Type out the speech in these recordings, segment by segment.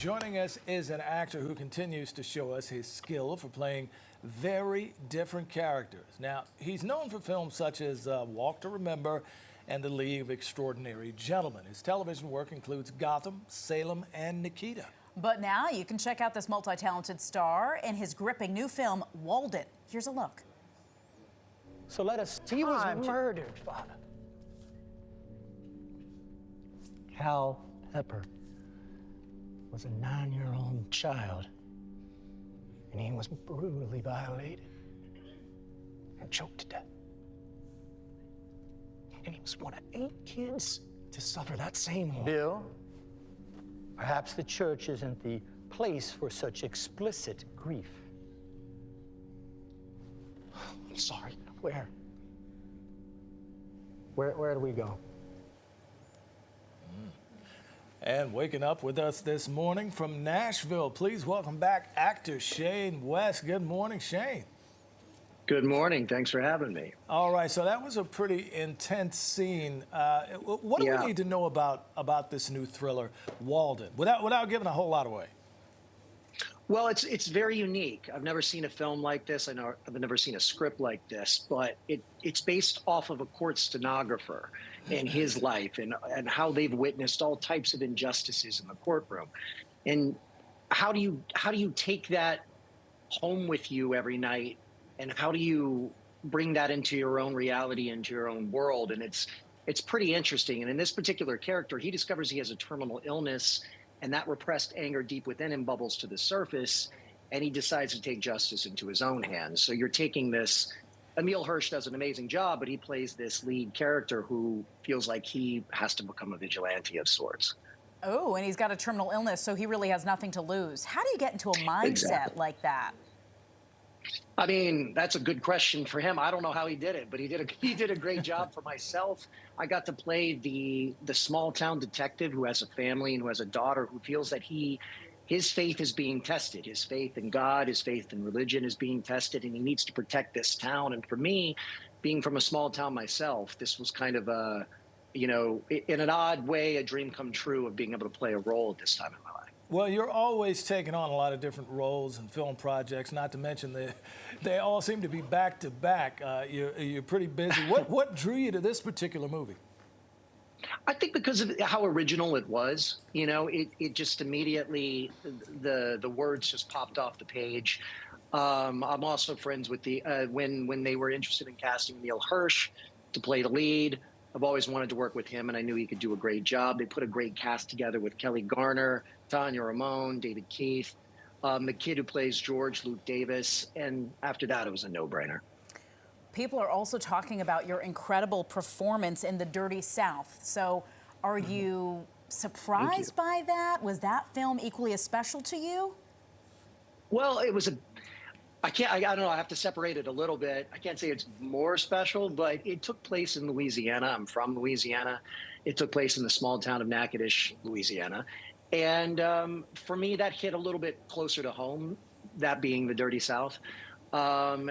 Joining us is an actor who continues to show us his skill for playing very different characters. Now, he's known for films such as Walk to Remember and The League of Extraordinary Gentlemen. His television work includes Gotham, Salem, and Nikita. But now you can check out this multi-talented star in his gripping new film, Walden. Here's a look. So let us. He was murdered, Father. Cal Pepper was a 9-year-old child, and he was brutally violated and choked to death. And he was one of 8 kids to suffer that same way. Bill, perhaps the church isn't the place for such explicit grief. I'm sorry. Where do we go? And waking up with us this morning from Nashville, please welcome back actor Shane West. Good morning, Shane. Good morning. Thanks for having me. All right, so that was a pretty intense scene. What do we need to know about this new thriller, Walden, without giving a whole lot away? Well, it's very unique. I've never seen a film like this. I know I've never seen a script like this, but it's based off of a court stenographer and his life and how they've witnessed all types of injustices in the courtroom. And how do you take that home with you every night, and how do you bring that into your own reality, into your own world? And it's pretty interesting. And in this particular character, he discovers he has a terminal illness, and that repressed anger deep within him bubbles to the surface, and he decides to take justice into his own hands. So you're taking this. Emil Hirsch does an amazing job, but he plays this lead character who feels like he has to become a vigilante of sorts. Oh, and he's got a terminal illness, so he really has nothing to lose. How do you get into a mindset like that? I mean, that's a good question for him. I don't know how he did it, but he did a great job. For myself, I got to play the small town detective who has a family and who has a daughter who feels that his faith is being tested. His faith in God, his faith in religion is being tested, and he needs to protect this town. And for me, being from a small town myself, this was kind of a, in an odd way, a dream come true of being able to play a role at this time in my life. Well, you're always taking on a lot of different roles and film projects, not to mention they all seem to be back to back. You're pretty busy. What drew you to this particular movie? I think because of how original it was. It just immediately, the words just popped off the page. I'm also friends with when they were interested in casting Emil Hirsch to play the lead. I've always wanted to work with him, and I knew he could do a great job. They put a great cast together with Kelly Garner, Tanya Ramone, David Keith, the kid who plays George, Luke Davis, and after that, it was a no-brainer. People are also talking about your incredible performance in The Dirty South. So are you surprised by that? Was that film equally as special to you? Well, it was I don't know, I have to separate it a little bit. I can't say it's more special, but it took place in Louisiana. I'm from Louisiana. It took place in the small town of Natchitoches, Louisiana. And for me, that hit a little bit closer to home, that being the Dirty South. I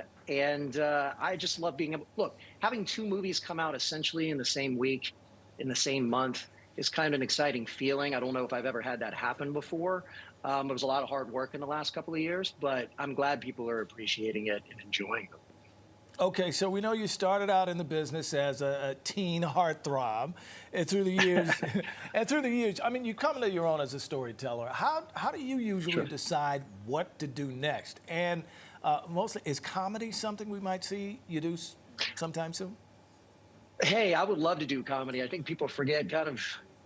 just love being able, look, having 2 movies come out essentially in the same week, in the same month, is kind of an exciting feeling. I don't know if I've ever had that happen before. It was a lot of hard work in the last couple of years, but I'm glad people are appreciating it and enjoying it. Okay, so we know you started out in the business as a teen heartthrob, and through the years, I mean, you come into your own as a storyteller. How do you usually decide what to do next? And mostly, is comedy something we might see you do sometime soon? Hey, I would love to do comedy. I think people forget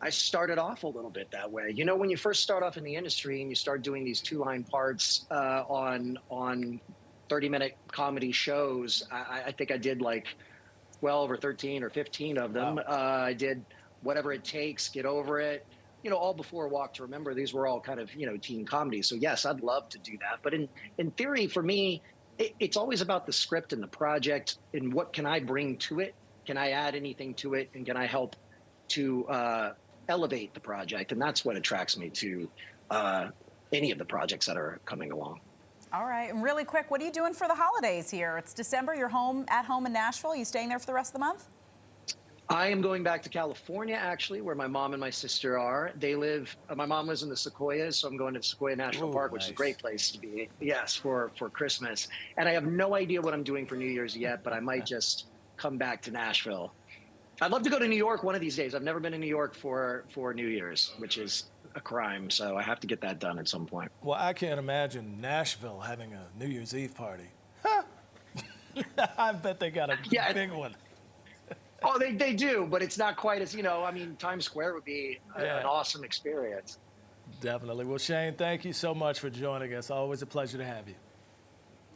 I started off a little bit that way. When you first start off in the industry and you start doing these 2-line parts on 30-minute comedy shows, I think I did like 12 or 13 or 15 of them. Wow. I did Whatever It Takes, Get Over It, all before Walk to Remember. These were all kind of, teen comedies. So yes, I'd love to do that. But in theory, for me, it's always about the script and the project and what can I bring to it? Can I add anything to it? And can I help to elevate the project? And that's what attracts me to any of the projects that are coming along. All right, and really quick, what are you doing for the holidays here? It's December, you're at home in Nashville. Are you staying there for the rest of the month? I am going back to California, actually, where my mom and my sister are. They live, my mom lives in the Sequoias, so I'm going to Sequoia National Ooh, Park, which is a nice. great place to be, yes, for Christmas. And I have no idea what I'm doing for New Year's yet, but I might just come back to Nashville. I'd love to go to New York one of these days. I've never been to New York for New Year's, which is a crime, so I have to get that done at some point. Well, I can't imagine Nashville having a New Year's Eve party. I bet they got a Yeah. big one. Oh, they do, but it's not quite as, I mean, Times Square would be Yeah. an awesome experience. Definitely. Well, Shane, thank you so much for joining us. Always a pleasure to have you.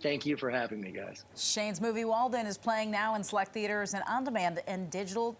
Thank you for having me, guys. Shane's movie Walden is playing now in select theaters and on demand and digital